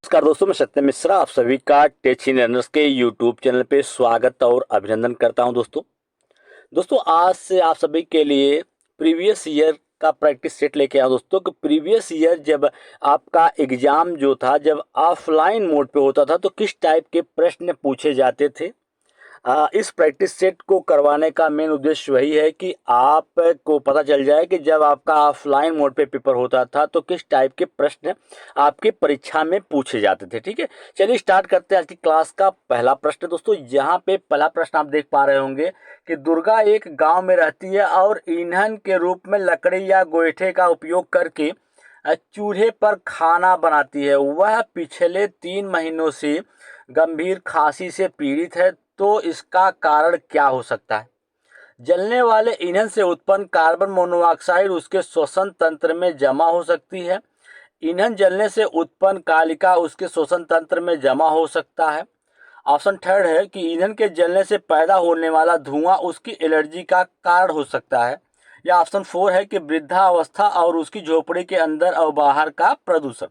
नमस्कार दोस्तों, मैं सत्यम मिश्रा आप सभी का टेची लर्नर्स के यूट्यूब चैनल पे स्वागत और अभिनंदन करता हूं। दोस्तों आज से आप सभी के लिए प्रीवियस ईयर का प्रैक्टिस सेट लेके आया दोस्तों कि प्रीवियस ईयर जब आपका एग्जाम जो था जब ऑफलाइन मोड पे होता था तो किस टाइप के प्रश्न पूछे जाते थे। इस प्रैक्टिस सेट को करवाने का मेन उद्देश्य वही है कि आपको पता चल जाए कि जब आपका ऑफलाइन मोड पे पेपर होता था तो किस टाइप के प्रश्न आपके परीक्षा में पूछे जाते थे। ठीक है, चलिए स्टार्ट करते हैं आज की क्लास का पहला प्रश्न। दोस्तों यहाँ पे पहला प्रश्न आप देख पा रहे होंगे कि दुर्गा एक गांव में रहती है और ईंधन के रूप में लकड़ी या गोईठे का उपयोग करके चूल्हे पर खाना बनाती है। वह पिछले 3 महीनों से गंभीर खांसी से पीड़ित है, तो इसका कारण क्या हो सकता है। जलने वाले ईंधन से उत्पन्न कार्बन मोनोऑक्साइड उसके श्वसन तंत्र में जमा हो सकती है। ईंधन जलने से उत्पन्न कालिका उसके श्वसन तंत्र में जमा हो सकता है। ऑप्शन थर्ड है कि ईंधन के जलने से पैदा होने वाला धुआं उसकी एलर्जी का कारण हो सकता है। या ऑप्शन फोर है कि वृद्धावस्था और उसकी झोपड़ी के अंदर और बाहर का प्रदूषण।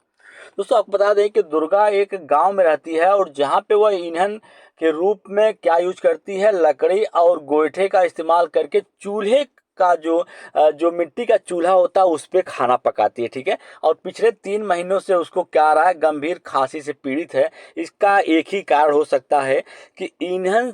दोस्तों आपको बता दें कि दुर्गा एक गांव में रहती है और जहां पे वह ईंधन के रूप में क्या यूज करती है, लकड़ी और गोईठे का इस्तेमाल करके चूल्हे का जो मिट्टी का चूल्हा होता है उस पे खाना पकाती है। ठीक है, और पिछले 3 महीनों से उसको क्या रहा है, गंभीर खांसी से पीड़ित है। इसका एक ही कारण हो सकता है कि ईंधन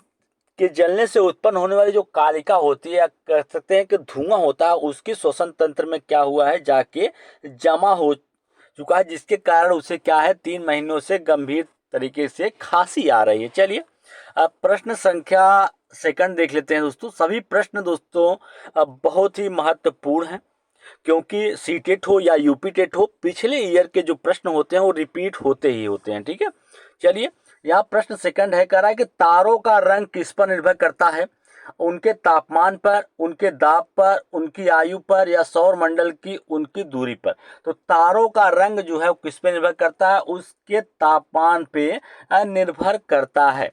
के जलने से उत्पन्न होने वाली जो कालिका होती है या कह सकते हैं कि धुआं होता है उसके श्वसन तंत्र में क्या हुआ है, जाके जमा हो चुका है, जिसके कारण उसे क्या है 3 महीनों से गंभीर तरीके से खांसी आ रही है। चलिए अब प्रश्न संख्या सेकंड देख लेते हैं। दोस्तों सभी प्रश्न दोस्तों बहुत ही महत्वपूर्ण हैं, क्योंकि सी टेट हो या यूपी टेट हो, पिछले ईयर के जो प्रश्न होते हैं वो रिपीट होते ही होते हैं। ठीक है, चलिए यहाँ प्रश्न सेकंड है, कह रहा है कि तारों का रंग किस पर निर्भर करता है। उनके तापमान पर, उनके दाब पर, उनकी आयु पर या सौर मंडल की उनकी दूरी पर। तो तारों का रंग जो है वो किस पे निर्भर करता है, उसके तापमान पे निर्भर करता है।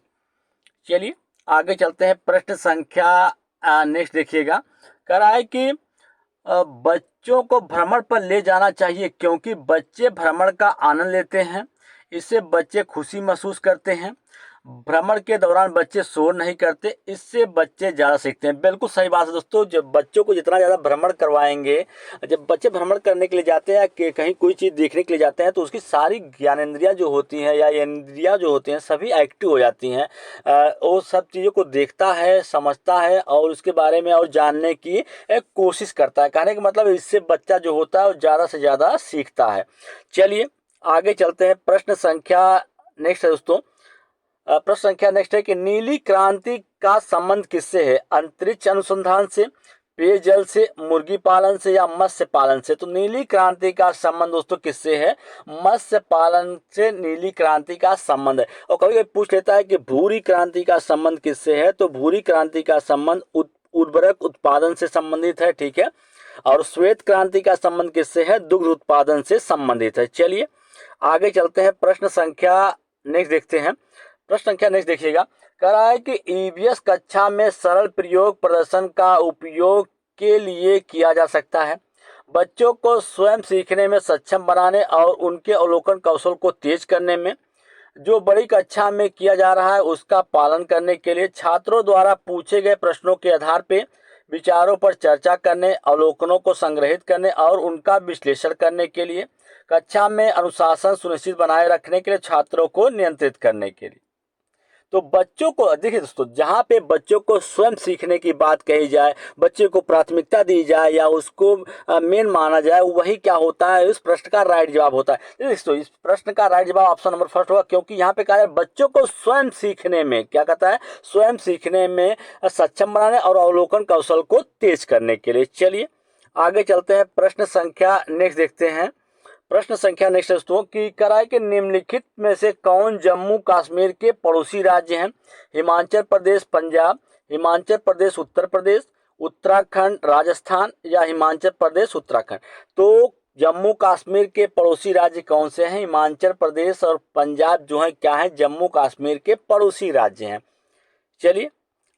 चलिए आगे चलते हैं। प्रश्न संख्या नेक्स्ट देखिएगा, कह रहा है कि बच्चों को भ्रमण पर ले जाना चाहिए क्योंकि बच्चे भ्रमण का आनंद लेते हैं, इससे बच्चे खुशी महसूस करते हैं। भ्रमण के दौरान बच्चे शोर नहीं करते, इससे बच्चे ज़्यादा सीखते हैं। बिल्कुल सही बात है दोस्तों, जब बच्चों को जितना ज़्यादा भ्रमण करवाएंगे, जब बच्चे भ्रमण करने के लिए जाते हैं कि कहीं कोई चीज़ देखने के लिए जाते हैं तो उसकी सारी ज्ञानेंद्रियाँ जो होती हैं या इंद्रियाँ जो होती हैं सभी एक्टिव हो जाती हैं। वो सब चीज़ों को देखता है, समझता है और उसके बारे में और जानने की एक कोशिश करता है। कहने का मतलब इससे बच्चा जो होता है वो ज़्यादा से ज़्यादा सीखता है। चलिए आगे चलते हैं। प्रश्न संख्या नेक्स्ट है दोस्तों, प्रश्न संख्या नेक्स्ट है कि नीली क्रांति का संबंध किससे है। अंतरिक्ष अनुसंधान से, पेयजल से, मुर्गी पालन से या मत्स्य पालन से। तो नीली क्रांति का संबंध दोस्तों किससे है, मत्स्य पालन से नीली क्रांति का संबंध है। और कभी कभी पूछ लेता है कि भूरी क्रांति का संबंध किससे है। तो भूरी क्रांति का संबंध उर्वरक उत्पादन से संबंधित है। ठीक है, और श्वेत क्रांति का संबंध किससे है, दुग्ध उत्पादन से संबंधित है। चलिए आगे चलते हैं। प्रश्न संख्या नेक्स्ट देखते हैं। प्रश्न संख्या नेक्स्ट देखिएगा, कह रहा है कि ईवीएस कक्षा में सरल प्रयोग प्रदर्शन का उपयोग के लिए किया जा सकता है। बच्चों को स्वयं सीखने में सक्षम बनाने और उनके अवलोकन कौशल को तेज करने में। जो बड़ी कक्षा में किया जा रहा है उसका पालन करने के लिए। छात्रों द्वारा पूछे गए प्रश्नों के आधार पर विचारों पर चर्चा करने, अवलोकनों को संग्रहित करने और उनका विश्लेषण करने के लिए। कक्षा में अनुशासन सुनिश्चित बनाए रखने के लिए, छात्रों को नियंत्रित करने के लिए। तो बच्चों को देखिए दोस्तों, जहाँ पे बच्चों को स्वयं सीखने की बात कही जाए, बच्चे को प्राथमिकता दी जाए या उसको मेन माना जाए, वही क्या होता है, इस प्रश्न का राइट जवाब होता है। दोस्तों इस प्रश्न का राइट जवाब ऑप्शन नंबर फर्स्ट होगा, क्योंकि यहाँ पे कहा है बच्चों को स्वयं सीखने में, क्या कहता है, स्वयं सीखने में सक्षम बनाने और अवलोकन कौशल को तेज करने के लिए। चलिए आगे चलते हैं। प्रश्न संख्या नेक्स्ट देखते हैं। प्रश्न संख्या नेक्स्ट दोस्तों की कराए के निम्नलिखित में से कौन जम्मू कश्मीर के पड़ोसी राज्य हैं। हिमाचल प्रदेश पंजाब, हिमाचल प्रदेश उत्तर प्रदेश, उत्तराखंड राजस्थान या हिमाचल प्रदेश उत्तराखंड। तो जम्मू कश्मीर के पड़ोसी राज्य कौन से हैं, हिमाचल प्रदेश और पंजाब जो है क्या है, जम्मू कश्मीर के पड़ोसी राज्य हैं। चलिए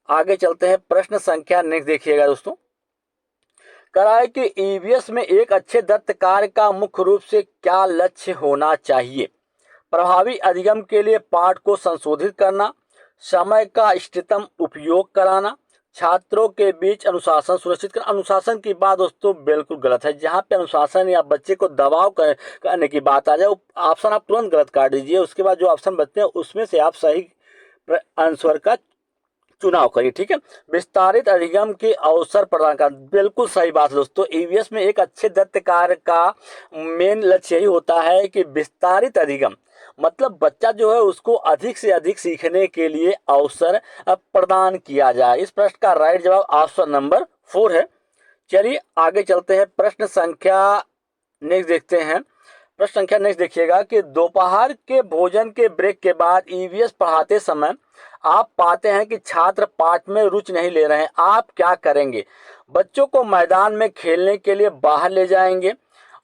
आगे चलते हैं। प्रश्न संख्या नेक्स्ट देखिएगा दोस्तों, कराए कि ईवीएस में एक अच्छे दत्त कार्य का मुख्य रूप से क्या लक्ष्य होना चाहिए। प्रभावी अधिगम के लिए पाठ को संशोधित करना, समय का इष्टतम उपयोग कराना, छात्रों के बीच अनुशासन सुनिश्चित करना। अनुशासन की बात दोस्तों बिल्कुल गलत है। जहाँ पे अनुशासन या बच्चे को दबाव करने की बात आ जाए, ऑप्शन आप तुरंत गलत काट दीजिए। उसके बाद जो ऑप्शन बचते हैं उसमें से आप सही आंसर का चुनाव करिए, ठीक है। विस्तारित अधिगम के अवसर प्रदान कर, बिल्कुल सही बात है दोस्तों। ईवीएस में एक अच्छे दत्तकार का मेन लक्ष्य यही होता है कि विस्तारित अधिगम मतलब बच्चा जो है उसको अधिक से अधिक सीखने के लिए अवसर प्रदान किया जाए। इस प्रश्न का राइट जवाब ऑप्शन नंबर 4 है। चलिए आगे चलते हैं, प्रश्न संख्या नेक्स्ट देखते हैं। प्रश्न संख्या नेक्स्ट देखिएगा कि दोपहर के भोजन के ब्रेक के बाद ईवीएस पढ़ाते समय आप पाते हैं कि छात्र पाठ में रुचि नहीं ले रहे हैं, आप क्या करेंगे? बच्चों को मैदान में खेलने के लिए बाहर ले जाएंगे,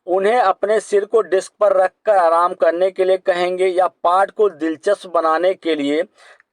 उन्हें अपने सिर को डेस्क पर रखकर आराम करने के लिए कहेंगे, या पाठ को दिलचस्प बनाने के लिए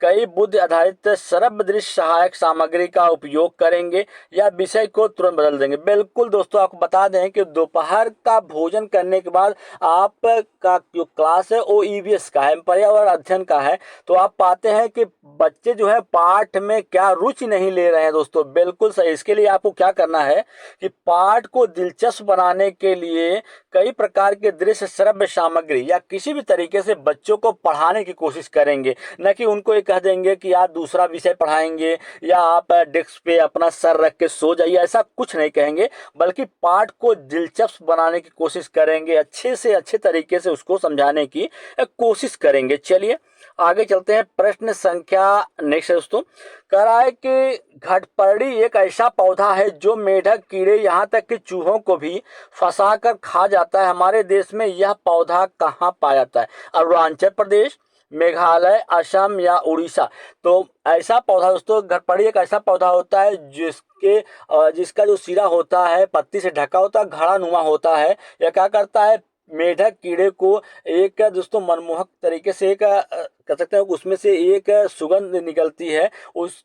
कई बुद्धि आधारित सर्वदृश्य सहायक सामग्री का उपयोग करेंगे, या विषय को तुरंत बदल देंगे? बिल्कुल दोस्तों, आपको बता दें कि दोपहर का भोजन करने के बाद आपका जो क्लास है वो ईवीएस का है, पर्यावरण अध्ययन का है। तो आप पाते हैं कि बच्चे जो है पाठ में क्या रुचि नहीं ले रहे हैं दोस्तों। बिल्कुल सही। इसके लिए आपको क्या करना है कि पाठ को दिलचस्प बनाने के लिए कई प्रकार के दृश्य श्रव्य सामग्री या किसी भी तरीके से बच्चों को पढ़ाने की कोशिश करेंगे, न कि उनको कह देंगे कि आप दूसरा विषय पढ़ाएंगे या आप डेस्क पे अपना सर रख के सो जाइए, ऐसा कुछ नहीं कहेंगे, बल्कि पाठ को दिलचस्प बनाने की कोशिश करेंगे, अच्छे से अच्छे तरीके से उसको समझाने की कोशिश करेंगे। चलिए आगे चलते हैं, प्रश्न संख्या नेक्स्ट है दोस्तों। कराए कि घटपर्णी एक ऐसा पौधा है जो मेढक, कीड़े, यहाँ तक कि चूहों को भी फंसा कर खा जाता है। हमारे देश में यह पौधा कहाँ पाया जाता है? अरुणाचल प्रदेश, मेघालय, असम या उड़ीसा? तो ऐसा पौधा दोस्तों, घटपर्णी एक ऐसा पौधा होता है जिसका जो सिरा होता है पत्ती से ढका होता है, घड़ा नुमा होता है। यह क्या करता है? मेढक कीड़े को एक दोस्तों मनमोहक तरीके से कह सकते हैं उसमें से एक सुगंध निकलती है, उस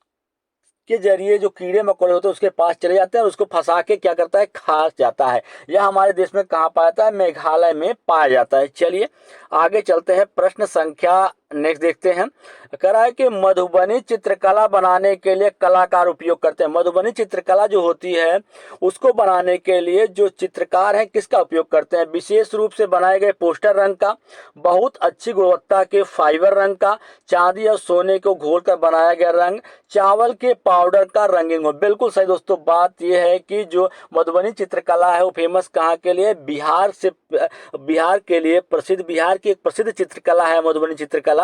के जरिए जो कीड़े मकोड़े होते हैं उसके पास चले जाते हैं और उसको फंसा के क्या करता है? खा जाता है। यह हमारे देश में कहाँ पाया जाता है? मेघालय में पाया जाता है। चलिए आगे चलते हैं, प्रश्न संख्या नेक्स्ट देखते हैं। कह रहा है कि मधुबनी चित्रकला बनाने के लिए कलाकार उपयोग करते हैं। मधुबनी चित्रकला जो होती है उसको बनाने के लिए जो चित्रकार हैं किसका उपयोग करते हैं? विशेष रूप से बनाए गए पोस्टर रंग का, बहुत अच्छी गुणवत्ता के फाइबर रंग का, चांदी और सोने को घोलकर बनाया गया रंग, चावल के पाउडर का रंगीन घोल। बिल्कुल सही दोस्तों। बात यह है कि जो मधुबनी चित्रकला है वो फेमस कहाँ के लिए? बिहार के लिए प्रसिद्ध, बिहार की एक प्रसिद्ध चित्रकला है मधुबनी चित्रकला।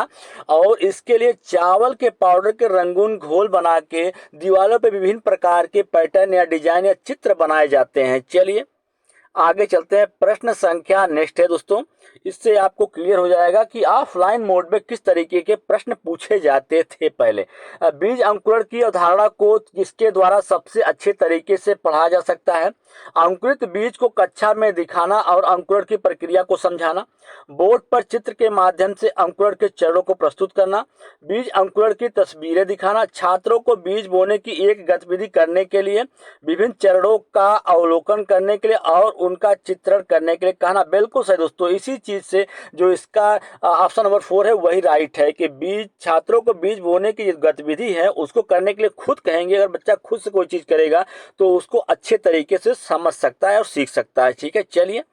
और इसके लिए चावल के पाउडर के रंगून घोल बना के दीवारों पे विभिन्न प्रकार के पैटर्न या डिजाइन या चित्र बनाए जाते हैं। चलिए आगे चलते हैं, प्रश्न संख्या नेक्स्ट है दोस्तों। इससे आपको क्लियर हो जाएगा कि ऑफलाइन मोड में किस तरीके के प्रश्न पूछे जाते थे पहले। बीज अंकुरण की अवधारणा को किसके द्वारा सबसे अच्छे तरीके से पढ़ाया जा सकता है? अंकुरित बीज को कक्षा में दिखाना और अंकुरण की प्रक्रिया को समझाना, बोर्ड पर चित्र के माध्यम से अंकुरण के चरणों को प्रस्तुत करना, बीज अंकुरण की तस्वीरें दिखाना, छात्रों को बीज बोने की एक गतिविधि करने के लिए विभिन्न चरणों का अवलोकन करने के लिए और उनका चित्रण करने के लिए कहना। बिल्कुल सही दोस्तों। इसी चीज से जो इसका ऑप्शन नंबर 4 है वही राइट है कि बीज, छात्रों को बीज बोने की गतिविधि है उसको करने के लिए खुद कहेंगे। अगर बच्चा खुद से कोई चीज करेगा तो उसको अच्छे तरीके से समझ सकता है और सीख सकता है। ठीक है, चलिए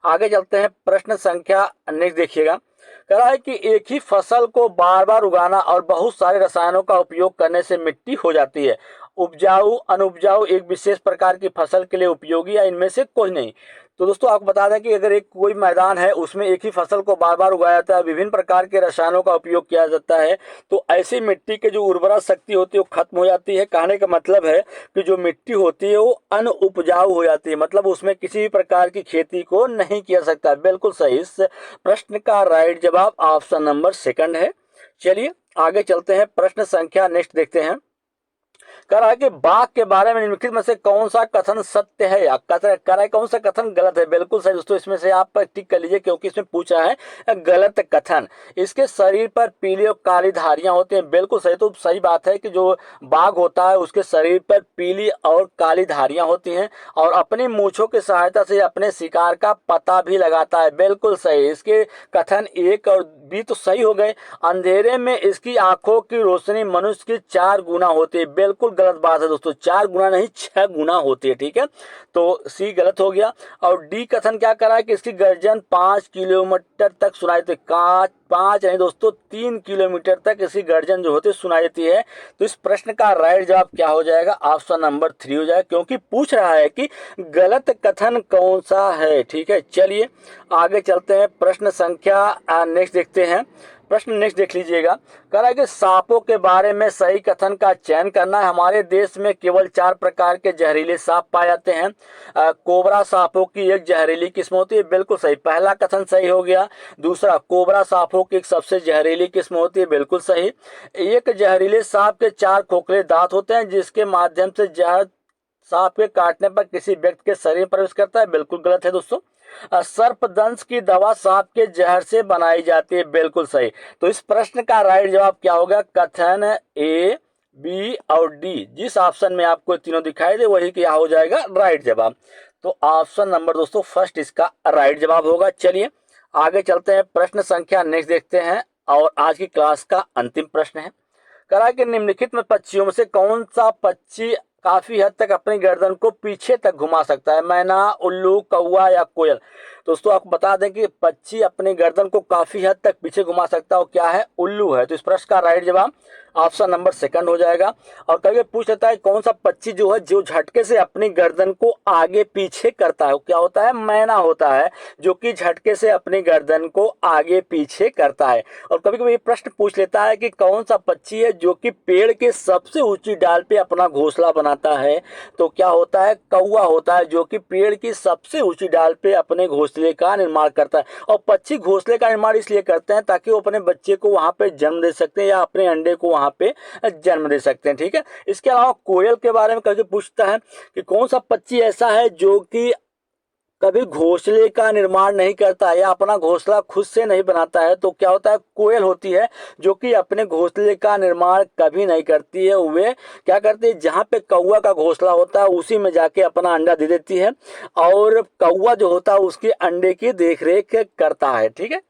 आगे चलते हैं, प्रश्न संख्या नेक्स्ट देखिएगा। कह रहा है कि एक ही फसल को बार बार उगाना और बहुत सारे रसायनों का उपयोग करने से मिट्टी हो जाती है। उपजाऊ, अनुपजाऊ, एक विशेष प्रकार की फसल के लिए उपयोगी या इनमें से कोई नहीं? तो दोस्तों आपको बता दें कि अगर एक कोई मैदान है उसमें एक ही फसल को बार बार उगाया जाता है, विभिन्न प्रकार के रसायनों का उपयोग किया जाता है, तो ऐसी मिट्टी की जो उर्वरा शक्ति होती है वो खत्म हो जाती है। कहने का मतलब है कि जो मिट्टी होती है वो अनउपजाऊ हो जाती है, मतलब उसमें किसी भी प्रकार की खेती को नहीं किया सकता। बिल्कुल सही। इस प्रश्न का राइट जवाब ऑप्शन नंबर 2 है। चलिए आगे चलते हैं, प्रश्न संख्या नेक्स्ट देखते हैं। कह रहा है कि बाघ के बारे में निम्नलिखित में से कौन सा कथन सत्य है, या कह रहा है कौन सा कथन गलत है। बिल्कुल सही दोस्तों, इसमें से आप टिक कर लीजिए क्योंकि इसमें पूछ रहा है गलत कथन। इसके शरीर पर पीली और काली धारियां होती हैं। बिल्कुल सही, तो सही बात है कि जो बाघ होता है उसके शरीर पर पीली और काली धारियां होती हैं और अपनी मूंछों की सहायता से अपने शिकार का पता भी लगाता है। बिल्कुल सही, इसके कथन एक और बी तो सही हो गए। अंधेरे में इसकी आंखों की रोशनी मनुष्य की 4 गुना होती है। बिल्कुल गलत बात है दोस्तों, 4 गुना नहीं 6 गुना होती है। ठीक है, तो सी गलत हो गया। और डी कथन क्या करा है कि इसकी गर्जन 5 किलोमीटर तक सुनाई देती है। 5 नहीं दोस्तों, 3 किलोमीटर तक इसकी गर्जन जो होती है सुनाई देती है। तो इस प्रश्न का राइट जवाब क्या हो जाएगा, ऑप्शन नंबर 3 हो जाएगा, क्योंकि पूछ रहा है कि गलत कथन कौन सा है। ठीक है, चलिए आगे चलते हैं। प्रश्न संख्या नेक्स्ट देखते हैं। प्रश्न नेक्स्ट देख लीजिएगा। कह रहा है कि सांपों के बारे में सही कथन का चयन करना है। हमारे देश में केवल 4 प्रकार के जहरीले सांप पाए जाते हैं। कोबरा सांपों की एक जहरीली किस्म होती है। बिल्कुल सही, पहला कथन सही हो गया। दूसरा, कोबरा सांपों की एक सबसे जहरीली किस्म होती है। बिल्कुल सही। एक जहरीले सांप के 4 खोखले दांत होते हैं जिसके माध्यम से जहर सांप के काटने पर किसी व्यक्ति के शरीर में प्रवेश करता है। बिल्कुल गलत है दोस्तों। सर्पदंश की दवा सांप के जहर से बनाई जाती है। बिल्कुल सही। तो इस प्रश्न का राइट जवाब क्या होगा, कथन ए, बी और डी। जिस ऑप्शन में आपको तीनों दिखाई दे वही क्या हो जाएगा राइट जवाब। तो ऑप्शन नंबर दोस्तों फर्स्ट इसका राइट जवाब होगा। चलिए आगे चलते हैं। प्रश्न संख्या नेक्स्ट देखते हैं और आज की क्लास का अंतिम प्रश्न है। करा कि निम्नलिखित में पक्षियों में से कौन सा पक्षी काफी हद तक अपनी गर्दन को पीछे तक घुमा सकता है। मैना, उल्लू, कौवा या कोयल। दोस्तों आपको बता दें कि पक्षी अपनी गर्दन को काफी हद तक पीछे घुमा सकता है, और क्या है, उल्लू है। तो इस प्रश्न का राइट जवाब ऑप्शन नंबर सेकंड हो जाएगा। और कभी पूछ लेता है कौन सा पक्षी जो है जो झटके से अपनी गर्दन को आगे पीछे करता है, वो क्या होता है, मैना होता है, जो कि झटके से अपनी गर्दन को आगे पीछे करता है। और कभी कभी ये प्रश्न पूछ लेता है कि कौन सा पक्षी है जो कि पेड़ के सबसे ऊंची डाल पे अपना घोंसला बनाता है। तो क्या होता है, कौवा होता है, जो कि पेड़ की सबसे ऊंची डाल पे अपने घोंसले का निर्माण करता है। और पक्षी घोंसले का निर्माण इसलिए करते हैं ताकि वो अपने बच्चे को वहां पे जन्म दे सकते हैं या अपने अंडे को वहां पे जन्म दे सकते हैं। ठीक है, इसके अलावा कोयल के बारे में कभी पूछता है कि कौन सा पक्षी ऐसा है जो कि कभी घोंसले का निर्माण नहीं करता या अपना घोंसला खुद से नहीं बनाता है। तो क्या होता है, कोयल होती है, जो कि अपने घोंसले का निर्माण कभी नहीं करती है। वे क्या करती है, जहाँ पे कौवा का घोंसला होता है उसी में जाके अपना अंडा दे देती है, और कौवा जो होता है उसके अंडे की देखरेख करता है। ठीक है,